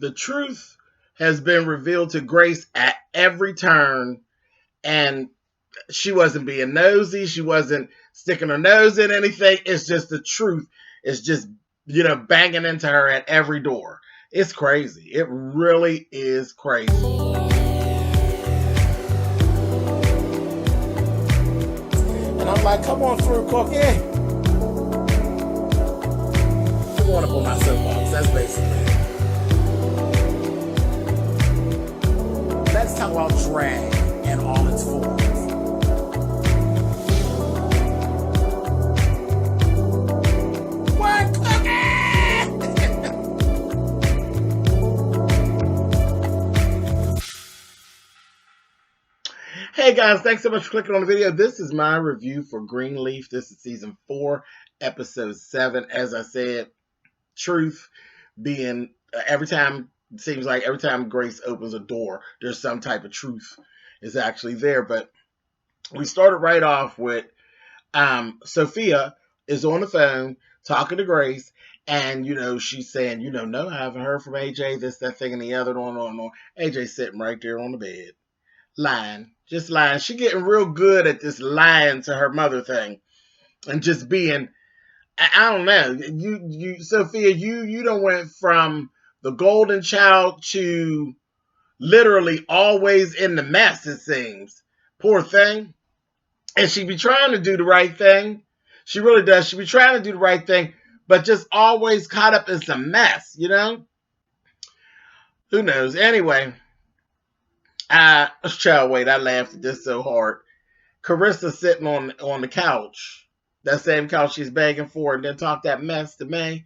The truth has been revealed to Grace at every turn, and she wasn't being nosy. She wasn't sticking her nose in anything. It's just the truth. It's just, banging into her at every door. It's crazy. It really is crazy. And I'm like, come on through, Cookie. I want to pull my soapbox. That's basically it. Let's talk about drag in all its forms. What, Cookie? Hey guys, thanks so much for clicking on the video. This is my review for Greenleaf. This is season 4, episode 7. As I said, truth being every time Grace opens a door, there's some type of truth is actually there. But we started right off with Sophia is on the phone talking to Grace, and she's saying, no, I haven't heard from AJ, this, that, thing, and the other, on. AJ sitting right there on the bed, lying, just lying. She getting real good at this lying to her mother thing, and just being, I don't know, you Sophia, you done went from the golden child to literally always in the mess, it seems. Poor thing. And she be trying to do the right thing. She really does. She be trying to do the right thing, but just always caught up in some mess, Who knows? Anyway, wait, I laughed at this so hard. Carissa sitting on the couch, that same couch she's begging for, and then talk that mess to May.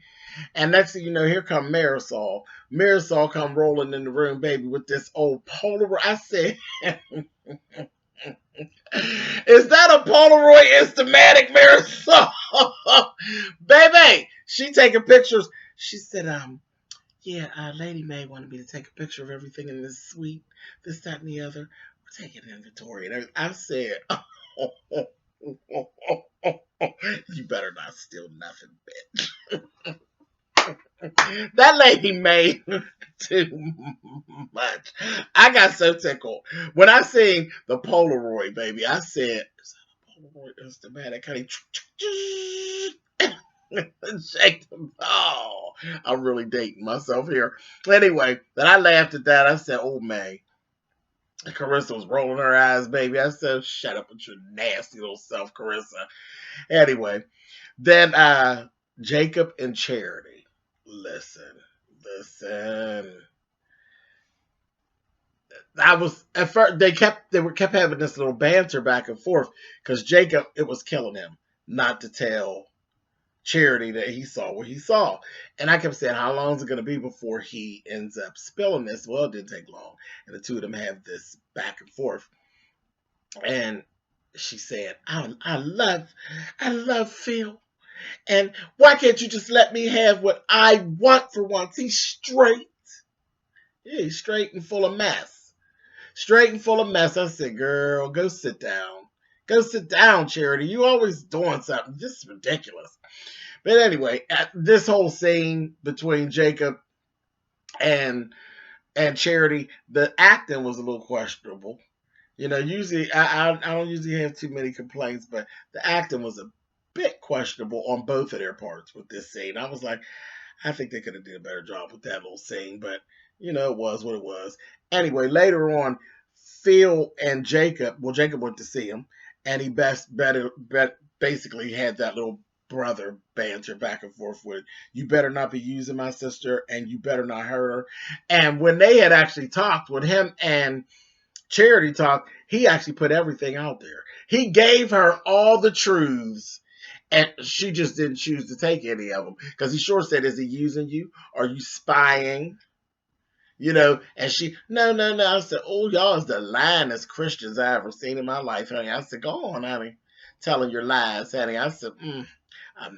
And next thing you know, here come Marisol. Marisol come rolling in the room, baby, with this old Polaroid. I said, is that a Polaroid Instamatic, Marisol? Baby, she taking pictures. She said, Lady May wanted me to take a picture of everything in this suite, this, that, and the other. We're taking inventory. And I said, you better not steal nothing, bitch. That Lady May too much. I got so tickled when I seen the Polaroid, baby. I said, "Is that a Polaroid Instamatic?" Shake the ball. I'm really dating myself here. Anyway, then I laughed at that. I said, "Oh, May." Carissa was rolling her eyes, baby. I said, "Shut up with your nasty little self, Carissa." Anyway, then Jacob and Charity. Listen. I was at first they kept having this little banter back and forth because Jacob, it was killing him not to tell Charity that he saw what he saw, and I kept saying, how long is it going to be before he ends up spilling this? Well, it didn't take long, and the two of them have this back and forth, and she said, I love Phil. And why can't you just let me have what I want for once? He's straight. Yeah, he's straight and full of mess. Straight and full of mess. I said, girl, go sit down. Go sit down, Charity. You always doing something. This is ridiculous. But anyway, this whole scene between Jacob and Charity, the acting was a little questionable. Usually I don't usually have too many complaints, but the acting was a bit questionable on both of their parts with this scene. I was like, I think they could have did a better job with that little scene, but it was what it was. Anyway, later on, Phil and Jacob went to see him, and he basically had that little brother banter back and forth with, you better not be using my sister, and you better not hurt her. And when they had actually talked, with him and Charity talked, he actually put everything out there. He gave her all the truths, and she just didn't choose to take any of them. Because he sure said, is he using you? Are you spying? And she, no. I said, oh, y'all is the lyingest Christians I ever seen in my life, honey. I said, go on, honey. Telling your lies, honey. I said, a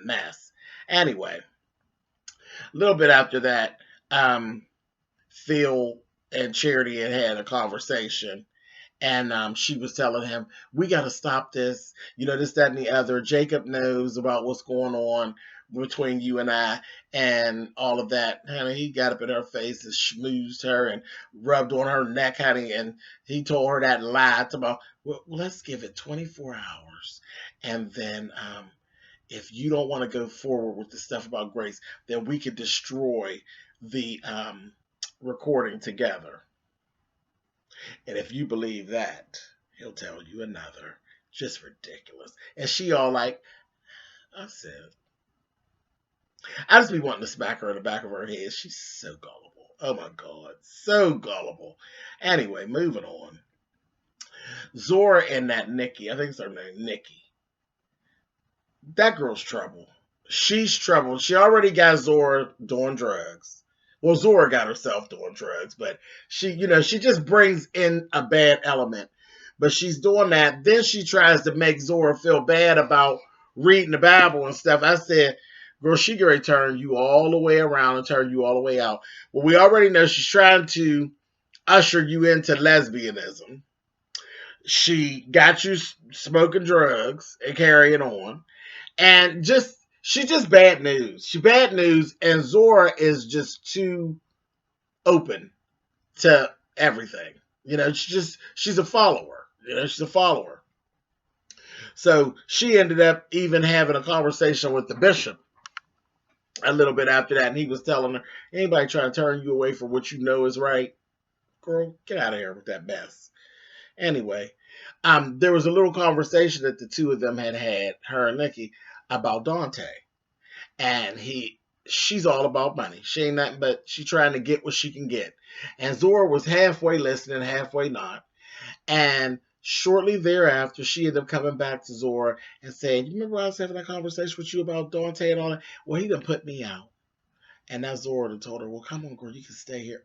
mess. Anyway, a little bit after that, Phil and Charity had a conversation. And she was telling him, we got to stop this. This, that, and the other. Jacob knows about what's going on between you and I and all of that. Honey, he got up in her face and schmoozed her and rubbed on her neck, honey, and he told her that lie about, well, let's give it 24 hours. And then if you don't want to go forward with the stuff about Grace, then we could destroy the recording together. And if you believe that, he'll tell you another. Just ridiculous. And she all like, I said, I just be wanting to smack her in the back of her head. She's so gullible. Oh my God. So gullible. Anyway, moving on. Zora and that Nikki, I think it's her name, Nikki. That girl's trouble. She's trouble. She already got Zora doing drugs. Well, Zora got herself doing drugs, but she just brings in a bad element. But she's doing that. Then she tries to make Zora feel bad about reading the Bible and stuff. I said, girl, she going to turn you all the way around and turn you all the way out. Well, we already know she's trying to usher you into lesbianism. She got you smoking drugs and carrying on. And she's just bad news. She's bad news, and Zora is just too open to everything. She's a follower. She's a follower. So she ended up even having a conversation with the bishop a little bit after that, and he was telling her, anybody trying to turn you away from what you know is right, girl, get out of here with that mess. Anyway, there was a little conversation that the two of them had, her and Nikki, about Dante. And she's all about money. She ain't nothing but she's trying to get what she can get. And Zora was halfway listening, halfway not. And shortly thereafter, she ended up coming back to Zora and saying, you remember I was having that conversation with you about Dante and all that? Well, he done put me out. And now Zora told her, well, come on, girl, you can stay here.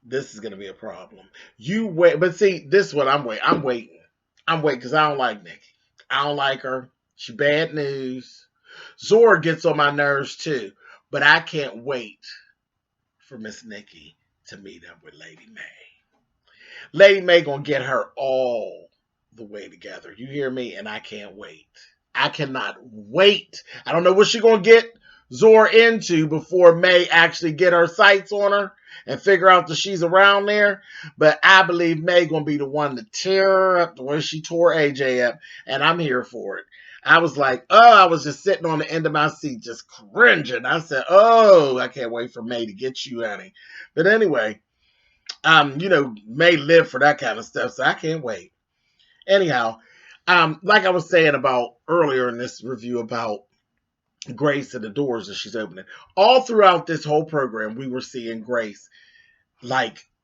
This is going to be a problem. You wait. But see, this is what I'm waiting. I'm waiting because I don't like Nikki. I don't like her. She bad news. Zora gets on my nerves too. But I can't wait for Miss Nikki to meet up with Lady May. Lady May going to get her all the way together. You hear me? And I can't wait. I cannot wait. I don't know what she's going to get Zora into before May actually get her sights on her and figure out that she's around there. But I believe May going to be the one to tear her up the way she tore AJ up. And I'm here for it. I was like, I was just sitting on the end of my seat, just cringing. I said, I can't wait for May to get you, honey. But anyway, May live for that kind of stuff, so I can't wait. Anyhow, like I was saying about earlier in this review about Grace and the doors that she's opening. All throughout this whole program, we were seeing Grace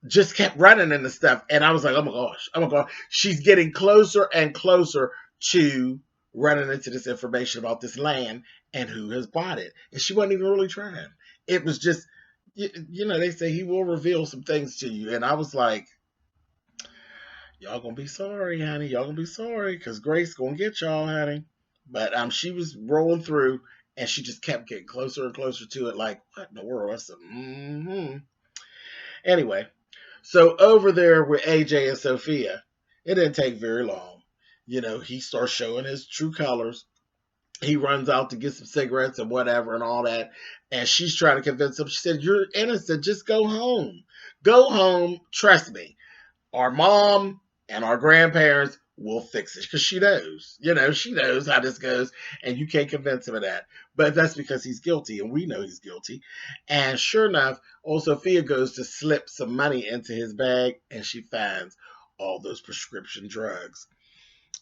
just kept running into stuff. And I was like, oh my gosh. She's getting closer and closer to running into this information about this land and who has bought it. And she wasn't even really trying. It was just, they say he will reveal some things to you. And I was like, y'all gonna be sorry, honey. Y'all gonna be sorry because Grace gonna get y'all, honey. But she was rolling through. And she just kept getting closer and closer to it. Like, what in the world? I said, Anyway, so over there with AJ and Sophia, it didn't take very long. He starts showing his true colors. He runs out to get some cigarettes and whatever and all that. And she's trying to convince him. She said, you're innocent. Just go home. Go home. Trust me. Our mom and our grandparents will fix it because she knows. She knows how this goes. And you can't convince him of that. But that's because he's guilty. And we know he's guilty. And sure enough, old Sophia goes to slip some money into his bag. And she finds all those prescription drugs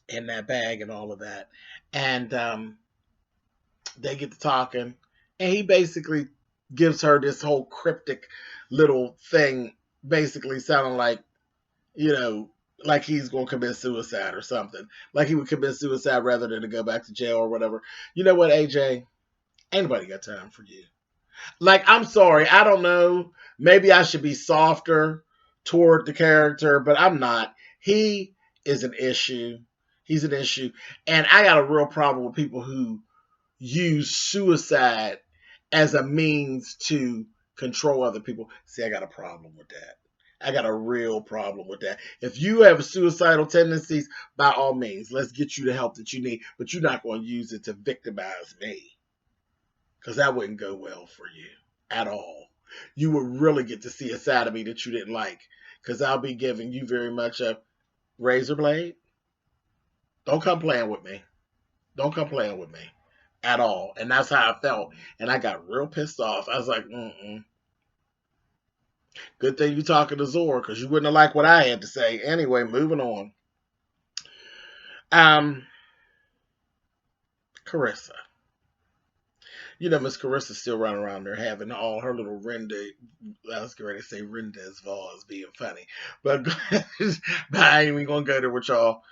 in that bag and all of that. And they get to talking. And he basically gives her this whole cryptic little thing, basically sounding like, like he's going to commit suicide or something. Like he would commit suicide rather than to go back to jail or whatever. You know what, AJ? Ain't nobody got time for you. Like, I'm sorry. I don't know. Maybe I should be softer toward the character, but I'm not. He is an issue. He's an issue. And I got a real problem with people who use suicide as a means to control other people. See, I got a problem with that. I got a real problem with that. If you have suicidal tendencies, by all means, let's get you the help that you need, but you're not going to use it to victimize me, because that wouldn't go well for you at all. You would really get to see a side of me that you didn't like, because I'll be giving you very much a razor blade. Don't come playing with me. Don't come playing with me at all. And that's how I felt. And I got real pissed off. I was like, good thing you talking to Zora, because you wouldn't have liked what I had to say. Anyway, moving on. Carissa. You know, Miss Carissa's still running around there having all her little I was going to say Rendez Vause being funny. But I ain't even going to go there with y'all.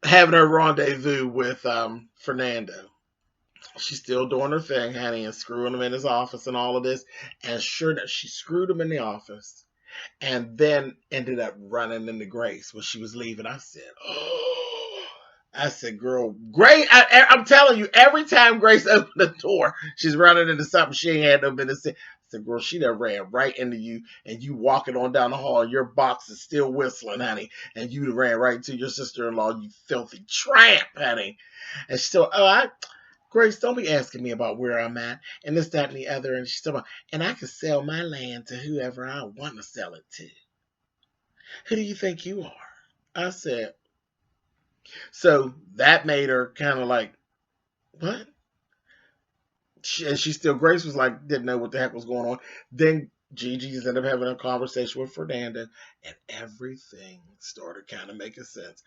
Having her rendezvous with Fernando. She's still doing her thing, honey, and screwing him in his office and all of this. And sure enough, she screwed him in the office and then ended up running into Grace when she was leaving. I said, oh, I said, girl, Grace, I'm telling you, every time Grace opened the door, she's running into something she ain't had no business. I said, girl, she done ran right into you, and you walking on down the hall, and your box is still whistling, honey, and you ran right into your sister-in-law, you filthy tramp, honey. And she's still, Grace, don't be asking me about where I'm at, and this, that, and the other, and she's still, and I can sell my land to whoever I want to sell it to. Who do you think you are? I said, so that made her kind of like, what? And she still, Grace was like, didn't know what the heck was going on. Then Gigi's ended up having a conversation with Fernando, and everything started kind of making sense.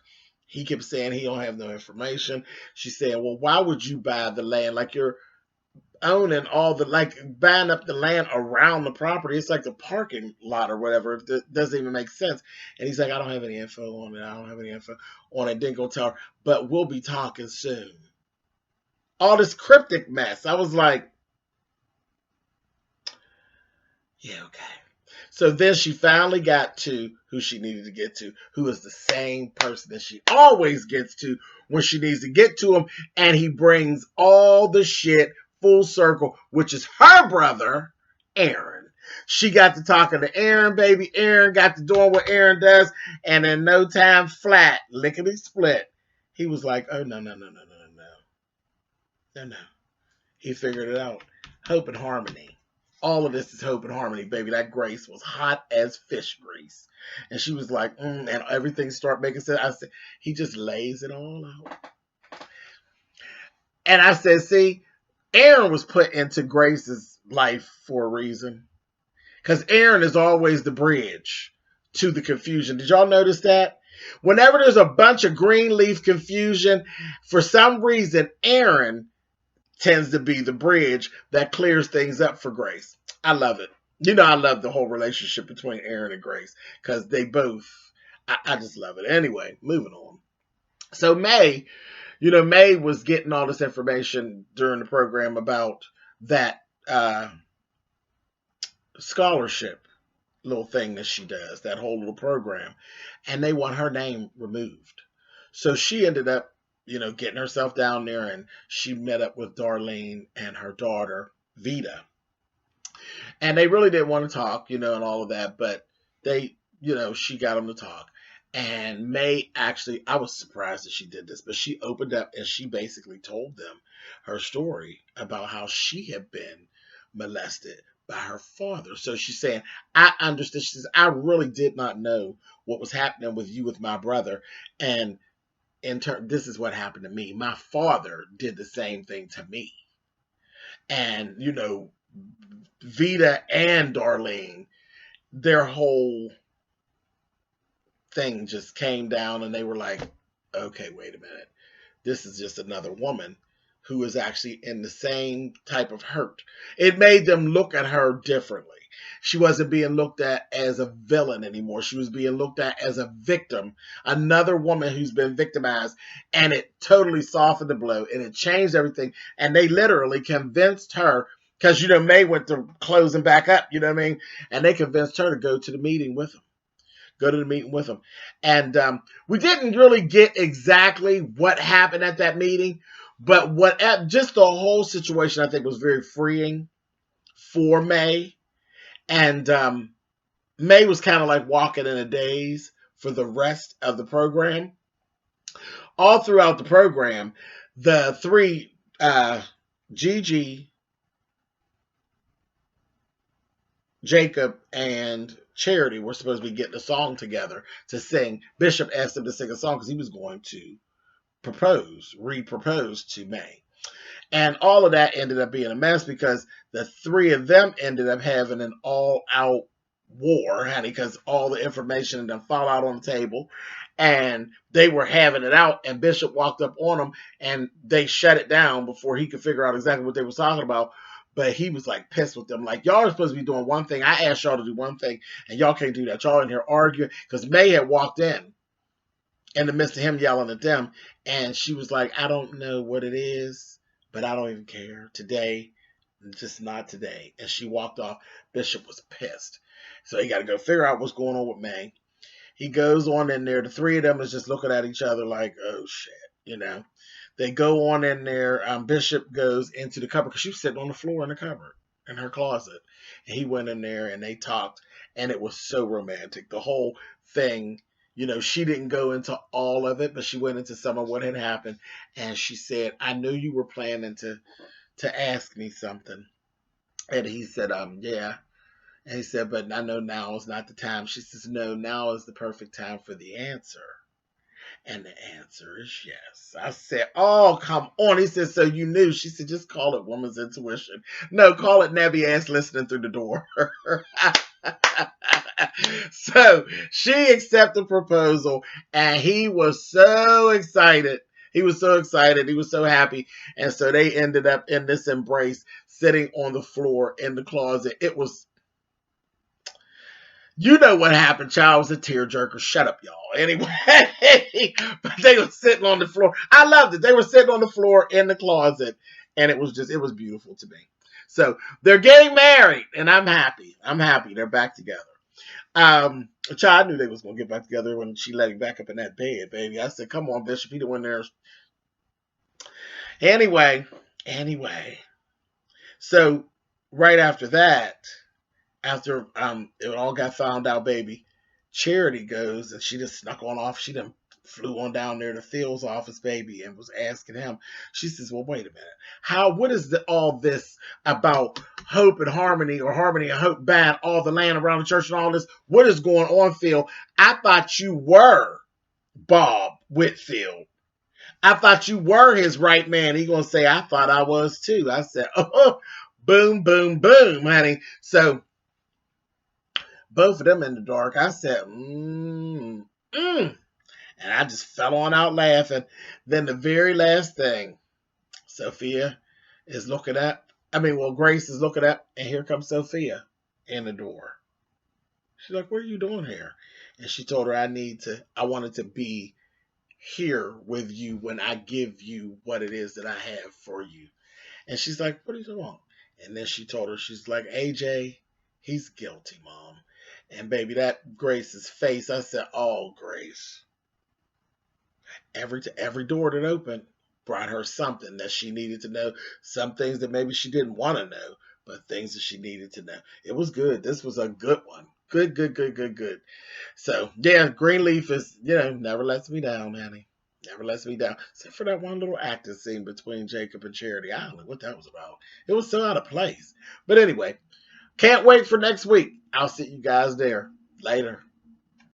He kept saying he don't have no information. She's saying, well, why would you buy the land? Like, you're owning all the, like, buying up the land around the property. It's like the parking lot or whatever. It doesn't even make sense. And he's like, I don't have any info on it. I don't have any info on it. Didn't go tell her, but we'll be talking soon. All this cryptic mess. I was like, yeah, okay. So then she finally got to who she needed to get to, who is the same person that she always gets to when she needs to get to him. And he brings all the shit full circle, which is her brother, Aaron. She got to talking to Aaron, baby. Aaron got to doing what Aaron does. And in no time flat, lickety split, he was like, oh, no. He figured it out. Hope and harmony. All of this is hope and harmony, baby. That Grace was hot as fish grease. And she was like, and everything started making sense. I said, he just lays it all out. And I said, see, Aaron was put into Grace's life for a reason. Because Aaron is always the bridge to the confusion. Did y'all notice that? Whenever there's a bunch of Greenleaf confusion, for some reason, Aaron tends to be the bridge that clears things up for Grace. I love it. You know, I love the whole relationship between Aaron and Grace because they both, I just love it. Anyway, moving on. So May, May was getting all this information during the program about that scholarship little thing that she does, that whole little program, and they want her name removed. So she ended up getting herself down there, and she met up with Darlene and her daughter, Vida. And they really didn't want to talk, and all of that, but they, she got them to talk. And May actually, I was surprised that she did this, but she opened up and she basically told them her story about how she had been molested by her father. So she's saying, I understand. She says, I really did not know what was happening with you with my brother. And in turn, this is what happened to me. My father did the same thing to me. And, Vida and Darlene, their whole thing just came down and they were like, okay, wait a minute. This is just another woman who is actually in the same type of hurt. It made them look at her differently. She wasn't being looked at as a villain anymore. She was being looked at as a victim, another woman who's been victimized, and it totally softened the blow, and it changed everything, and they literally convinced her, because, May went to closing back up, you know what I mean, and they convinced her to go to the meeting with them. And we didn't really get exactly what happened at that meeting, but just the whole situation, I think, was very freeing for May. And May was kind of like walking in a daze for the rest of the program. All throughout the program, the three, Gigi, Jacob, and Charity were supposed to be getting a song together to sing. Bishop asked him to sing a song because he was going to re-propose to May. And all of that ended up being a mess because the three of them ended up having an all-out war, honey, because all the information and them fall out on the table. And they were having it out, and Bishop walked up on them, and they shut it down before he could figure out exactly what they were talking about. But he was like pissed with them. Like, y'all are supposed to be doing one thing. I asked y'all to do one thing, and y'all can't do that. Y'all in here arguing. Because May had walked in the midst of him yelling at them. And she was like, I don't know what it is, but I don't even care. Today, just not today. And she walked off. Bishop was pissed. So he got to go figure out what's going on with May. He goes on in there. The three of them is just looking at each other like, oh, shit, you know. They go on in there. Bishop goes into the cupboard because she was sitting on the floor in the cupboard in her closet. And he went in there and they talked. And it was so romantic. The whole thing, you know, she didn't go into all of it, but she went into some of what had happened. And she said, I knew you were planning to ask me something. And he said, yeah. And he said, but I know now is not the time. She says, no, now is the perfect time for the answer. And the answer is yes. I said, oh, come on. He said, so you knew. She said, just call it woman's intuition. No, call it Nebby ass listening through the door. So she accepted the proposal, and he was so excited. He was so excited. He was so happy. And so they ended up in this embrace, sitting on the floor in the closet. It was, you know what happened, child. Was a tearjerker. Shut up, y'all. Anyway, but they were sitting on the floor. I loved it. They were sitting on the floor in the closet, and it was beautiful to me. So they're getting married, and I'm happy. I'm happy. They're back together. Child, I knew they was gonna get back together when she let him back up in that bed, baby. I said, "Come on, Bishop, he the one there." Anyway. So right after that. After it all got found out, baby, Charity goes and she just snuck on off. She done flew on down there to Phil's office, baby, and was asking him. She says, well, wait a minute. What is all this about hope and harmony, or harmony and hope bad, all the land around the church and all this? What is going on, Phil? I thought you were Bob Whitfield. I thought you were his right man. He gonna say, I thought I was too. I said, oh, boom, boom, boom, honey. So both of them in the dark. I said, and I just fell on out laughing. Then the very last thing, Sophia is looking at, Grace is looking at, and here comes Sophia in the door. She's like, what are you doing here? And she told her, I wanted to be here with you when I give you what it is that I have for you. And she's like, what are you talking about? And then she told her, she's like, AJ, he's guilty, Mom. And baby, that Grace's face, I said, oh, Grace. Every door that opened brought her something that she needed to know. Some things that maybe she didn't want to know, but things that she needed to know. It was good. This was a good one. Good. So, yeah, Greenleaf is, never lets me down, honey. Never lets me down. Except for that one little acting scene between Jacob and Charity. I don't know what that was about. It was so out of place. But anyway, can't wait for next week. I'll see you guys there. Later.